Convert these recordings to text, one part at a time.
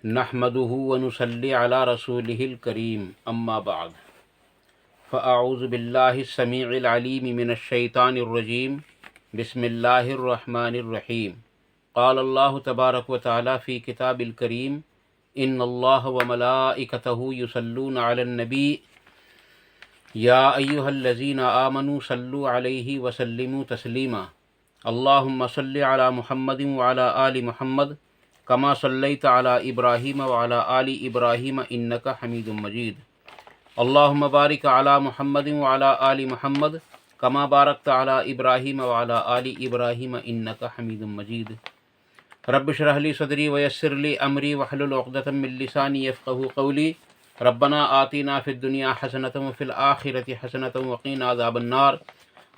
نحمده ونصلي على رسوله الكريم اما بعد فاعوذ بالله السميع العليم من الشيطان الرجيم بسم الله الرحمن الرحيم قال الله تبارك وتعالى في كتاب الكريم ان الله وملائكته يصلون على النبي يا ايها الذين آمنوا صلوا عليه وسلموا تسليما اللهم صل على محمد وعلى آل محمد كما صليت على إبراهيم وعلى آل إبراهيم إنك حميد مجيد اللهم بارك على محمد وعلى آل محمد كما باركت على إبراهيم وعلى آل إبراهيم إنك حميد مجيد رب اشرح لي صدري ويسر لي أمري واحلل عقدة من لساني يفقهوا قولي ربنا آتنا في الدنيا حسنة وفي الآخرة حسنة وقنا عذاب النار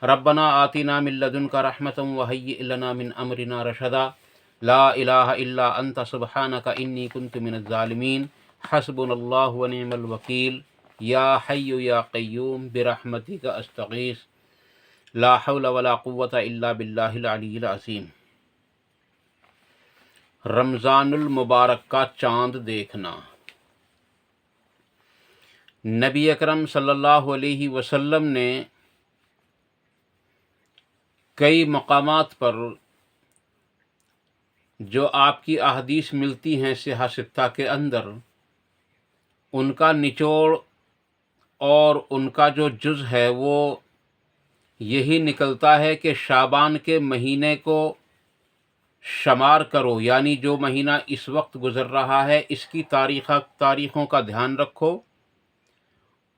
ربنا آتنا من لدنك رحمة وهيئ لنا من أمرنا رشدا لا الہ الا انت سبحانک انی کنت من الظالمین حسبنا اللہ ونعم الوکیل یا حی یا قیوم برحمتک استغیث لا حول ولا قوة الا باللہ العلی العظیم۔ رمضان المبارک کا چاند دیکھنا۔ نبی اکرم صلی اللہ علیہ وسلم نے کئی مقامات پر جو آپ کی احادیث ملتی ہیں صحاح ستہ کے اندر، ان کا نچوڑ اور ان کا جو جز ہے وہ یہی نکلتا ہے کہ شعبان کے مہینے کو شمار کرو، یعنی جو مہینہ اس وقت گزر رہا ہے اس کی تاریخوں کا دھیان رکھو،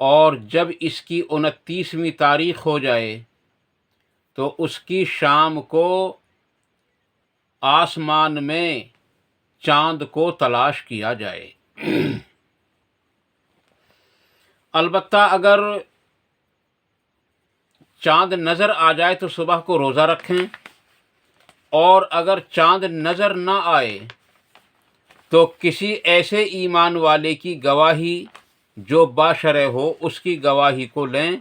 اور جب اس کی 29ویں تاریخ ہو جائے تو اس کی شام کو آسمان میں چاند کو تلاش کیا جائے۔ البتہ اگر چاند نظر آ جائے تو صبح کو روزہ رکھیں، اور اگر چاند نظر نہ آئے تو کسی ایسے ایمان والے کی گواہی جو باشرع ہو اس کی گواہی کو لیں،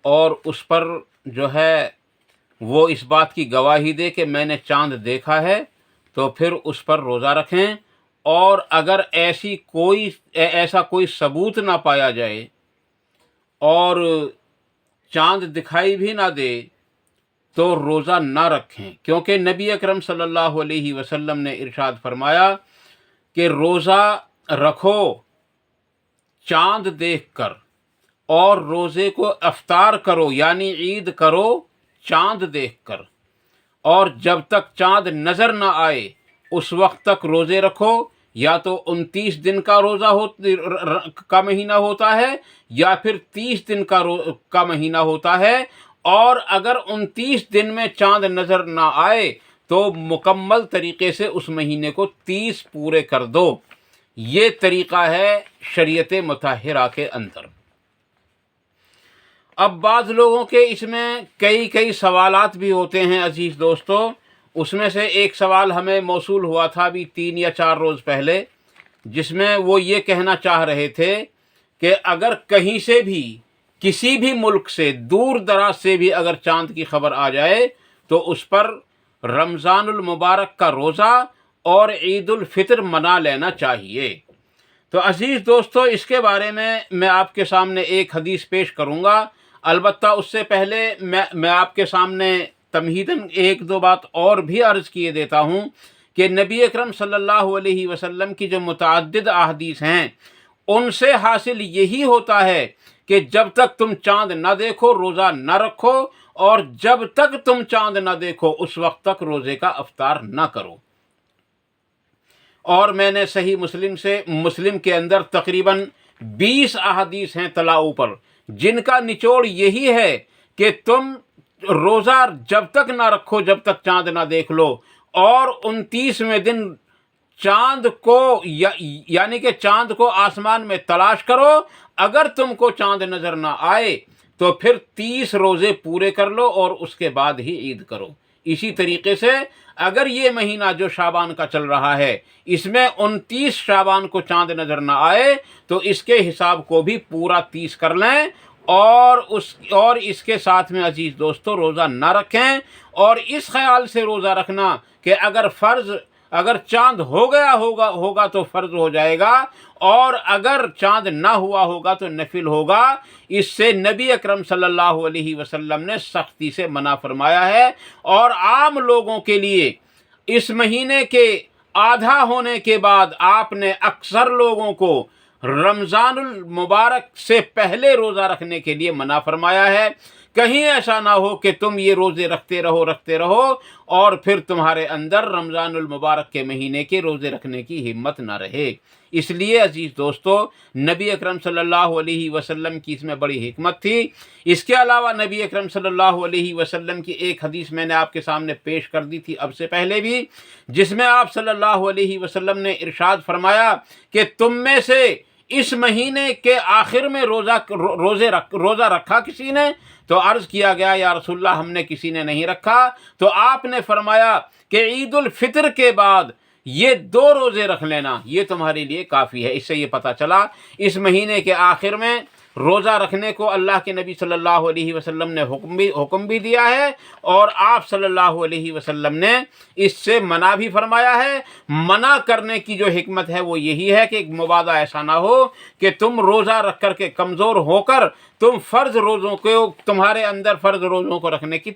اور اس پر جو ہے وہ اس بات کی گواہی دے کہ میں نے چاند دیکھا ہے، تو پھر اس پر روزہ رکھیں۔ اور اگر ایسا کوئی ثبوت نہ پایا جائے اور چاند دکھائی بھی نہ دے تو روزہ نہ رکھیں، کیونکہ نبی اکرم صلی اللہ علیہ وسلم نے ارشاد فرمایا کہ روزہ رکھو چاند دیکھ کر، اور روزے کو افطار کرو یعنی عید کرو چاند دیکھ کر، اور جب تک چاند نظر نہ آئے اس وقت تک روزے رکھو۔ یا تو 29 دن کا روزہ کا مہینہ ہوتا ہے یا پھر 30 دن کا مہینہ ہوتا ہے، اور اگر 29 دن میں چاند نظر نہ آئے تو مکمل طریقے سے اس مہینے کو 30 پورے کر دو۔ یہ طریقہ ہے شریعت مطہرہ کے اندر۔ اب بعض لوگوں کے اس میں کئی سوالات بھی ہوتے ہیں عزیز دوستو۔ اس میں سے ایک سوال ہمیں موصول ہوا تھا ابھی 3 یا 4 روز پہلے، جس میں وہ یہ کہنا چاہ رہے تھے کہ اگر کہیں سے بھی کسی بھی ملک سے دور دراز سے بھی اگر چاند کی خبر آ جائے تو اس پر رمضان المبارک کا روزہ اور عید الفطر منا لینا چاہیے۔ تو عزیز دوستو، اس کے بارے میں آپ کے سامنے ایک حدیث پیش کروں گا۔ البتہ اس سے پہلے میں آپ کے سامنے تمہیداً 1-2 بات اور بھی عرض کیے دیتا ہوں کہ نبی اکرم صلی اللہ علیہ وسلم کی جو متعدد احادیث ہیں ان سے حاصل یہی ہوتا ہے کہ جب تک تم چاند نہ دیکھو روزہ نہ رکھو، اور جب تک تم چاند نہ دیکھو اس وقت تک روزے کا افطار نہ کرو۔ اور میں نے صحیح مسلم کے اندر تقریباً 20 احادیث ہیں تلاؤ پر، جن کا نچوڑ یہی ہے کہ تم روزہ جب تک نہ رکھو جب تک چاند نہ دیکھ لو، اور 29ویں دن چاند کو یعنی کہ چاند کو آسمان میں تلاش کرو۔ اگر تم کو چاند نظر نہ آئے تو پھر 30 روزے پورے کر لو اور اس کے بعد ہی عید کرو۔ اسی طریقے سے اگر یہ مہینہ جو شعبان کا چل رہا ہے اس میں 29 شعبان کو چاند نظر نہ آئے تو اس کے حساب کو بھی پورا 30 کر لیں، اور اس کے ساتھ میں عزیز دوستو روزہ نہ رکھیں، اور اس خیال سے روزہ رکھنا کہ اگر فرض اگر چاند ہو گیا ہوگا تو فرض ہو جائے گا، اور اگر چاند نہ ہوا ہوگا تو نفل ہوگا۔ اس سے نبی اکرم صلی اللہ علیہ وسلم نے سختی سے منع فرمایا ہے، اور عام لوگوں کے لیے اس مہینے کے آدھا ہونے کے بعد آپ نے اکثر لوگوں کو رمضان المبارک سے پہلے روزہ رکھنے کے لیے منع فرمایا ہے۔ کہیں ایسا نہ ہو کہ تم یہ روزے رکھتے رہو اور پھر تمہارے اندر رمضان المبارک کے مہینے کے روزے رکھنے کی ہمت نہ رہے۔ اس لیے عزیز دوستو، نبی اکرم صلی اللہ علیہ وسلم کی اس میں بڑی حکمت تھی۔ اس کے علاوہ نبی اکرم صلی اللہ علیہ وسلم کی ایک حدیث میں نے آپ کے سامنے پیش کر دی تھی اب سے پہلے بھی، جس میں آپ صلی اللہ علیہ وسلم نے ارشاد فرمایا کہ تم میں سے اس مہینے کے آخر میں روزہ رکھا کسی نے؟ تو عرض کیا گیا یا رسول اللہ ہم نے کسی نے نہیں رکھا۔ تو آپ نے فرمایا کہ عید الفطر کے بعد یہ 2 روزے رکھ لینا، یہ تمہارے لیے کافی ہے۔ اس سے یہ پتہ چلا اس مہینے کے آخر میں روزہ رکھنے کو اللہ کے نبی صلی اللہ علیہ وسلم نے حکم بھی دیا ہے، اور آپ صلی اللہ علیہ وسلم نے اس سے منع بھی فرمایا ہے۔ منع کرنے کی جو حکمت ہے وہ یہی ہے کہ ایک مبادا ایسا نہ ہو کہ تم روزہ رکھ کر کے کمزور ہو کر تم تمہارے اندر فرض روزوں کو رکھنے کی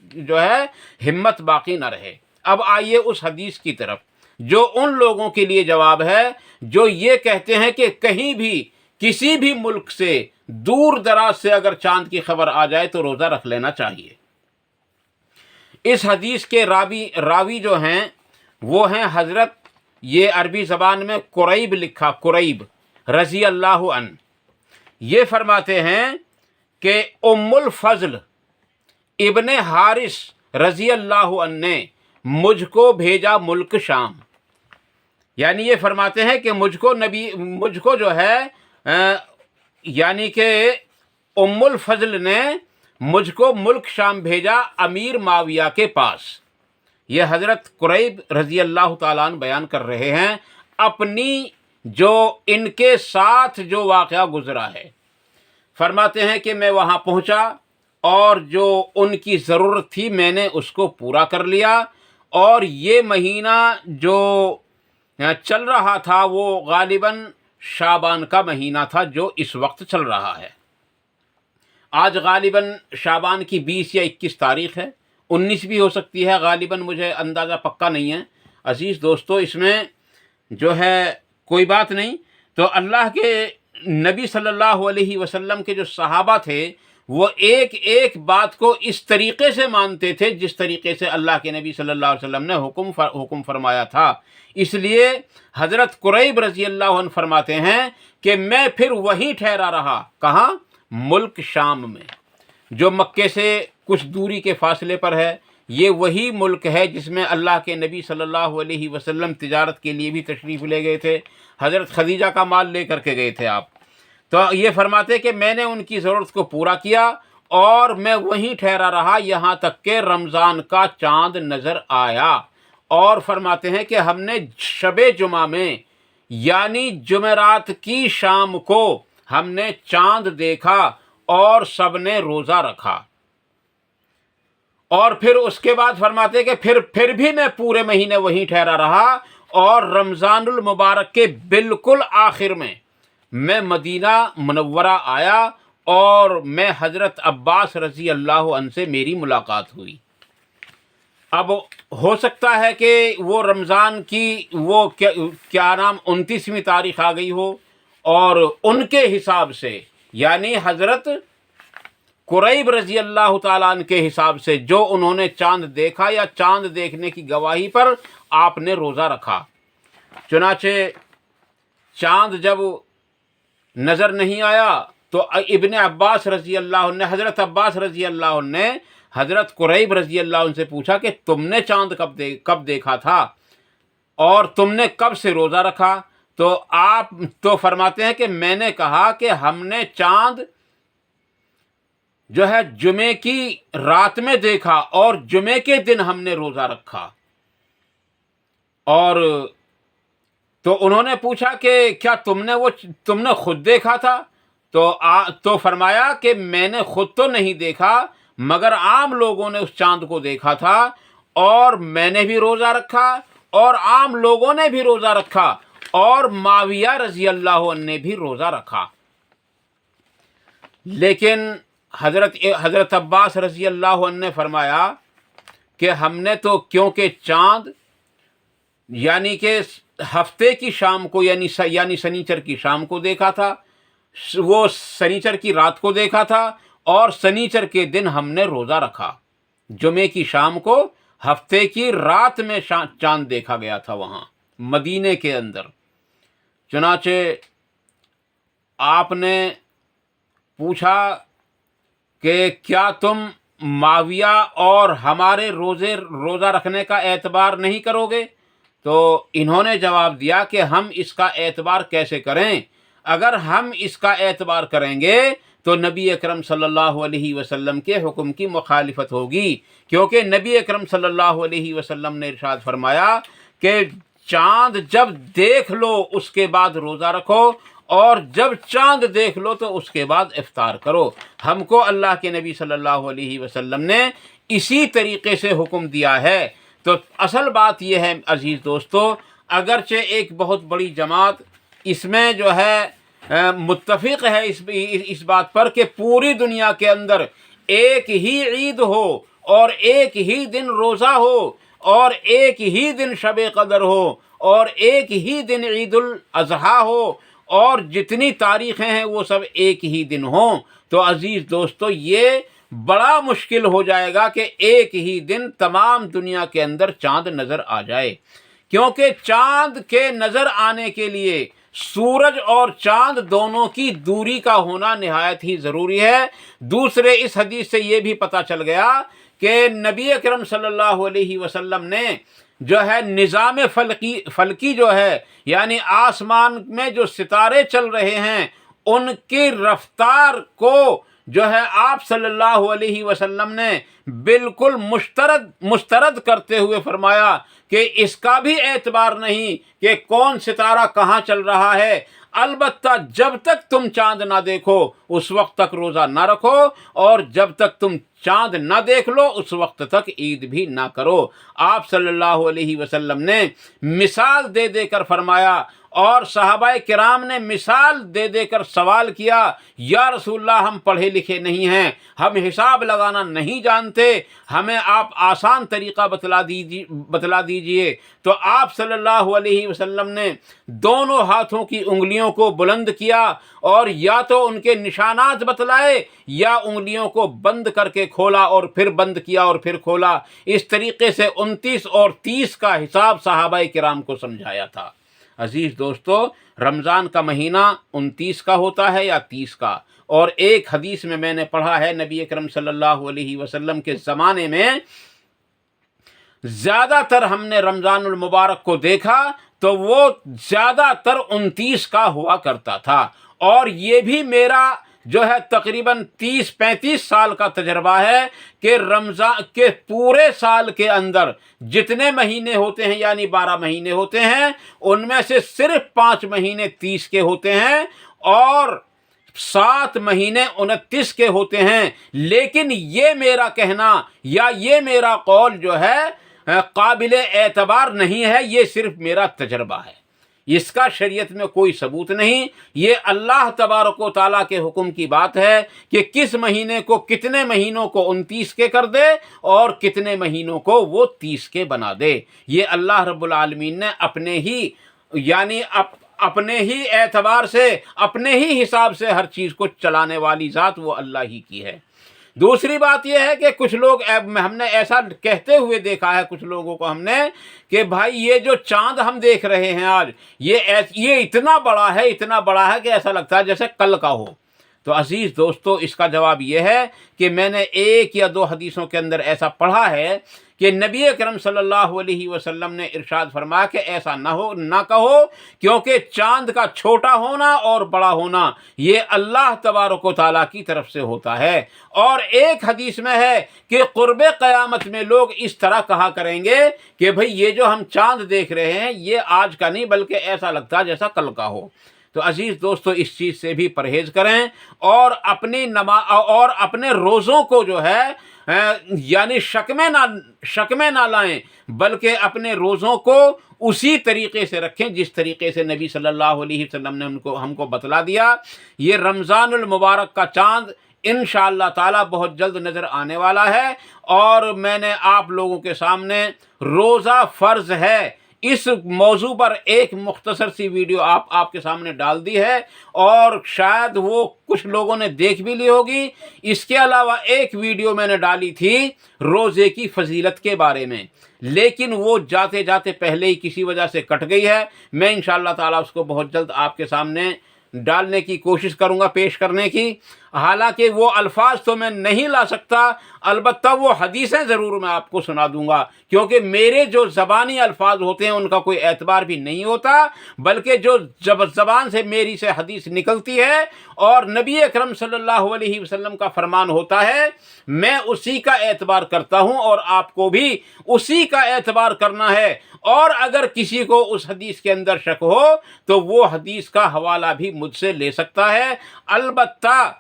جو ہے ہمت باقی نہ رہے۔ اب آئیے اس حدیث کی طرف جو ان لوگوں کے لیے جواب ہے جو یہ کہتے ہیں کہ کہیں بھی کسی بھی ملک سے دور دراز سے اگر چاند کی خبر آ جائے تو روزہ رکھ لینا چاہیے۔ اس حدیث کے راوی جو ہیں وہ ہیں حضرت، یہ عربی زبان میں قریب لکھا، قریب رضی اللہ عنہ۔ یہ فرماتے ہیں کہ ام الفضل ابن حارث رضی اللہ عنہ نے مجھ کو بھیجا ملک شام، یعنی یہ فرماتے ہیں کہ مجھ کو جو ہے یعنی کہ ام الفضل نے مجھ کو ملک شام بھیجا امیر معاویہ کے پاس۔ یہ حضرت قریب رضی اللہ تعالیٰ عنہ بیان کر رہے ہیں اپنی جو ان کے ساتھ جو واقعہ گزرا ہے۔ فرماتے ہیں کہ میں وہاں پہنچا اور جو ان کی ضرورت تھی میں نے اس کو پورا کر لیا، اور یہ مہینہ جو چل رہا تھا وہ غالباً شعبان کا مہینہ تھا جو اس وقت چل رہا ہے۔ آج غالباً شعبان کی 20 یا 21 تاریخ ہے، 19 بھی ہو سکتی ہے، غالباً مجھے اندازہ پکا نہیں ہے۔ عزیز دوستو، اس میں جو ہے کوئی بات نہیں۔ تو اللہ کے نبی صلی اللہ علیہ وسلم کے جو صحابہ تھے وہ ایک ایک بات کو اس طریقے سے مانتے تھے جس طریقے سے اللہ کے نبی صلی اللہ علیہ وسلم نے حکم فرمایا تھا۔ اس لیے حضرت قریب رضی اللہ عنہ فرماتے ہیں کہ میں پھر وہیں ٹھہرا رہا، کہاں؟ ملک شام میں، جو مکے سے کچھ دوری کے فاصلے پر ہے۔ یہ وہی ملک ہے جس میں اللہ کے نبی صلی اللہ علیہ وسلم تجارت کے لیے بھی تشریف لے گئے تھے، حضرت خدیجہ کا مال لے کر کے گئے تھے آپ۔ تو یہ فرماتے کہ میں نے ان کی ضرورت کو پورا کیا اور میں وہیں ٹھہرا رہا یہاں تک کہ رمضان کا چاند نظر آیا، اور فرماتے ہیں کہ ہم نے شب جمعہ میں یعنی جمعرات کی شام کو ہم نے چاند دیکھا اور سب نے روزہ رکھا، اور پھر اس کے بعد فرماتے کہ پھر بھی میں پورے مہینے وہیں ٹھہرا رہا، اور رمضان المبارک کے بالکل آخر میں میں مدینہ منورہ آیا اور میں حضرت عباس رضی اللہ عنہ سے میری ملاقات ہوئی۔ اب ہو سکتا ہے کہ وہ رمضان کی وہ کیا نام 29ویں تاریخ آ گئی ہو، اور ان کے حساب سے یعنی حضرت قریب رضی اللہ تعالیٰ عنہ کے حساب سے جو انہوں نے چاند دیکھا یا چاند دیکھنے کی گواہی پر آپ نے روزہ رکھا۔ چنانچہ چاند جب نظر نہیں آیا تو ابن عباس رضی اللہ عنہ نے، حضرت عباس رضی اللہ عنہ نے حضرت قریب رضی اللہ عنہ سے پوچھا کہ تم نے چاند کب دیکھا تھا اور تم نے کب سے روزہ رکھا؟ تو فرماتے ہیں کہ میں نے کہا کہ ہم نے چاند جو ہے جمعے کی رات میں دیکھا اور جمعے کے دن ہم نے روزہ رکھا۔ اور تو انہوں نے پوچھا کہ کیا تم نے خود دیکھا تھا؟ تو فرمایا کہ میں نے خود تو نہیں دیکھا مگر عام لوگوں نے اس چاند کو دیکھا تھا، اور میں نے بھی روزہ رکھا اور عام لوگوں نے بھی روزہ رکھا اور معاویہ رضی اللہ عنہ نے بھی روزہ رکھا۔ لیکن حضرت عباس رضی اللہ عنہ نے فرمایا کہ ہم نے تو کیونکہ چاند یعنی کہ ہفتے کی شام کو یعنی سنیچر کی شام کو دیکھا تھا، وہ سنیچر کی رات کو دیکھا تھا اور سنیچر کے دن ہم نے روزہ رکھا۔ جمعے کی شام کو ہفتے کی رات میں چاند دیکھا گیا تھا وہاں مدینے کے اندر۔ چنانچہ آپ نے پوچھا کہ کیا تم معاویہ اور ہمارے روزہ رکھنے کا اعتبار نہیں کرو گے؟ تو انہوں نے جواب دیا کہ ہم اس کا اعتبار کیسے کریں؟ اگر ہم اس کا اعتبار کریں گے تو نبی اکرم صلی اللہ علیہ وسلم کے حکم کی مخالفت ہوگی، کیونکہ نبی اکرم صلی اللہ علیہ وسلم نے ارشاد فرمایا کہ چاند جب دیکھ لو اس کے بعد روزہ رکھو اور جب چاند دیکھ لو تو اس کے بعد افطار کرو۔ ہم کو اللہ کے نبی صلی اللہ علیہ وسلم نے اسی طریقے سے حکم دیا ہے۔ تو اصل بات یہ ہے عزیز دوستو، اگرچہ ایک بہت بڑی جماعت اس میں جو ہے متفق ہے اس بات پر کہ پوری دنیا کے اندر ایک ہی عید ہو اور ایک ہی دن روزہ ہو اور ایک ہی دن شب قدر ہو اور ایک ہی دن عید الاضحیٰ ہو اور جتنی تاریخیں ہیں وہ سب ایک ہی دن ہوں، تو عزیز دوستو یہ بڑا مشکل ہو جائے گا کہ ایک ہی دن تمام دنیا کے اندر چاند نظر آ جائے، کیونکہ چاند کے نظر آنے کے لیے سورج اور چاند دونوں کی دوری کا ہونا نہایت ہی ضروری ہے۔ دوسرے اس حدیث سے یہ بھی پتہ چل گیا کہ نبی اکرم صلی اللہ علیہ وسلم نے جو ہے نظام فلکی جو ہے یعنی آسمان میں جو ستارے چل رہے ہیں ان کی رفتار کو جو ہے آپ صلی اللہ علیہ وسلم نے بالکل مسترد کرتے ہوئے فرمایا کہ اس کا بھی اعتبار نہیں کہ کون ستارہ کہاں چل رہا ہے، البتہ جب تک تم چاند نہ دیکھو اس وقت تک روزہ نہ رکھو اور جب تک تم چاند نہ دیکھ لو اس وقت تک عید بھی نہ کرو۔ آپ صلی اللہ علیہ وسلم نے مثال دے دے کر فرمایا اور صحابہ کرام نے مثال دے دے کر سوال کیا، یا رسول اللہ ہم پڑھے لکھے نہیں ہیں، ہم حساب لگانا نہیں جانتے، ہمیں آپ آسان طریقہ بتلا دیجئے۔ تو آپ صلی اللہ علیہ وسلم نے دونوں ہاتھوں کی انگلیوں کو بلند کیا اور یا تو ان کے نشانات بتلائے یا انگلیوں کو بند کر کے کھولا اور پھر بند کیا اور پھر کھولا۔ اس طریقے سے 29 اور 30 کا حساب صحابہ کرام کو سمجھایا تھا۔ عزیز دوستو، رمضان کا مہینہ 29 کا ہوتا ہے یا 30 کا، اور ایک حدیث میں نے پڑھا ہے نبی اکرم صلی اللہ علیہ وسلم کے زمانے میں زیادہ تر ہم نے رمضان المبارک کو دیکھا تو وہ زیادہ تر 29 کا ہوا کرتا تھا، اور یہ بھی میرا جو ہے تقریباً 30-35 سال کا تجربہ ہے کہ رمضان کے پورے سال کے اندر جتنے مہینے ہوتے ہیں یعنی 12 مہینے ہوتے ہیں ان میں سے صرف 5 مہینے 30 کے ہوتے ہیں اور 7 مہینے 29 کے ہوتے ہیں۔ لیکن یہ میرا کہنا یا یہ میرا قول جو ہے قابل اعتبار نہیں ہے، یہ صرف میرا تجربہ ہے، اس کا شریعت میں کوئی ثبوت نہیں۔ یہ اللہ تبارک و تعالیٰ کے حکم کی بات ہے کہ کس مہینے کو کتنے مہینوں کو 29 کے کر دے اور کتنے مہینوں کو وہ 30 کے بنا دے۔ یہ اللہ رب العالمین نے اپنے ہی اعتبار سے اپنے ہی حساب سے ہر چیز کو چلانے والی ذات وہ اللہ ہی کی ہے۔ دوسری بات یہ ہے کہ کچھ لوگ ہم نے ایسا کہتے ہوئے دیکھا ہے کچھ لوگوں کو ہم نے کہ بھائی یہ جو چاند ہم دیکھ رہے ہیں آج یہ اتنا بڑا ہے کہ ایسا لگتا ہے جیسے کل کا ہو۔ تو عزیز دوستو، اس کا جواب یہ ہے کہ میں نے 1 یا 2 حدیثوں کے اندر ایسا پڑھا ہے کہ نبی اکرم صلی اللہ علیہ وسلم نے ارشاد فرمایا کہ ایسا نہ کہو، کیونکہ چاند کا چھوٹا ہونا اور بڑا ہونا یہ اللہ تبارک و تعالیٰ کی طرف سے ہوتا ہے۔ اور ایک حدیث میں ہے کہ قرب قیامت میں لوگ اس طرح کہا کریں گے کہ بھئی یہ جو ہم چاند دیکھ رہے ہیں یہ آج کا نہیں بلکہ ایسا لگتا ہے جیسا کل کا ہو۔ تو تو عزیز دوستو اس چیز سے بھی پرہیز کریں اور اپنے روزوں کو جو ہے یعنی شک میں نہ لائیں، بلکہ اپنے روزوں کو اسی طریقے سے رکھیں جس طریقے سے نبی صلی اللہ علیہ وسلم نے ہم کو بتلا دیا۔ یہ رمضان المبارک کا چاند انشاءاللہ تعالی بہت جلد نظر آنے والا ہے، اور میں نے آپ لوگوں کے سامنے روزہ فرض ہے اس موضوع پر ایک مختصر سی ویڈیو آپ کے سامنے ڈال دی ہے، اور شاید وہ کچھ لوگوں نے دیکھ بھی لی ہوگی۔ اس کے علاوہ ایک ویڈیو میں نے ڈالی تھی روزے کی فضیلت کے بارے میں، لیکن وہ جاتے جاتے پہلے ہی کسی وجہ سے کٹ گئی ہے۔ میں انشاءاللہ تعالیٰ اس کو بہت جلد آپ کے سامنے ڈالنے کی کوشش کروں گا، پیش کرنے کی۔ حالانکہ وہ الفاظ تو میں نہیں لا سکتا، البتہ وہ حدیثیں ضرور میں آپ کو سنا دوں گا، کیونکہ میرے جو زبانی الفاظ ہوتے ہیں ان کا کوئی اعتبار بھی نہیں ہوتا، بلکہ جو زبان سے میری سے حدیث نکلتی ہے اور نبی اکرم صلی اللہ علیہ وسلم کا فرمان ہوتا ہے، میں اسی کا اعتبار کرتا ہوں، اور آپ کو بھی اسی کا اعتبار کرنا ہے۔ اور اگر کسی کو اس حدیث کے اندر شک ہو تو وہ حدیث کا حوالہ بھی مجھ سے لے سکتا ہے۔ البتہ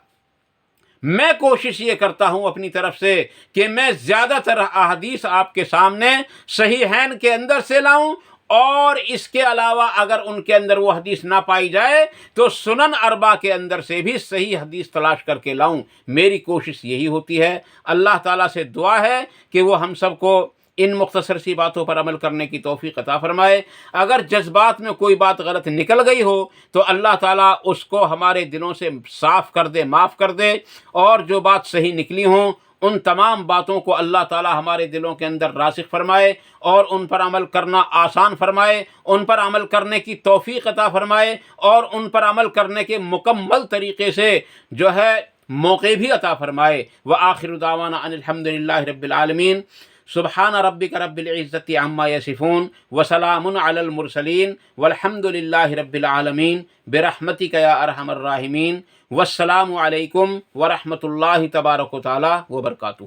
میں کوشش یہ کرتا ہوں اپنی طرف سے کہ میں زیادہ تر احادیث آپ کے سامنے صحیحین کے اندر سے لاؤں، اور اس کے علاوہ اگر ان کے اندر وہ حدیث نہ پائی جائے تو سنن اربع کے اندر سے بھی صحیح حدیث تلاش کر کے لاؤں۔ میری کوشش یہی ہوتی ہے۔ اللہ تعالیٰ سے دعا ہے کہ وہ ہم سب کو ان مختصر سی باتوں پر عمل کرنے کی توفیق عطا فرمائے۔ اگر جذبات میں کوئی بات غلط نکل گئی ہو تو اللہ تعالیٰ اس کو ہمارے دلوں سے صاف کر دے، معاف کر دے، اور جو بات صحیح نکلی ہوں ان تمام باتوں کو اللہ تعالیٰ ہمارے دلوں کے اندر راسخ فرمائے اور ان پر عمل کرنا آسان فرمائے، ان پر عمل کرنے کی توفیق عطا فرمائے، اور ان پر عمل کرنے کے مکمل طریقے سے جو ہے موقع بھی عطا فرمائے۔ وآخر دعوانا ان الحمدللہ رب العالمین۔ سبحان ربک رب العزت عما یصفون وسلام علی المرسلین والحمد للہ رب العالمین برحمتک یا ارحم الراحمین۔ والسلام علیکم ورحمۃ اللہ تبارک و تعالی وبرکاتہ۔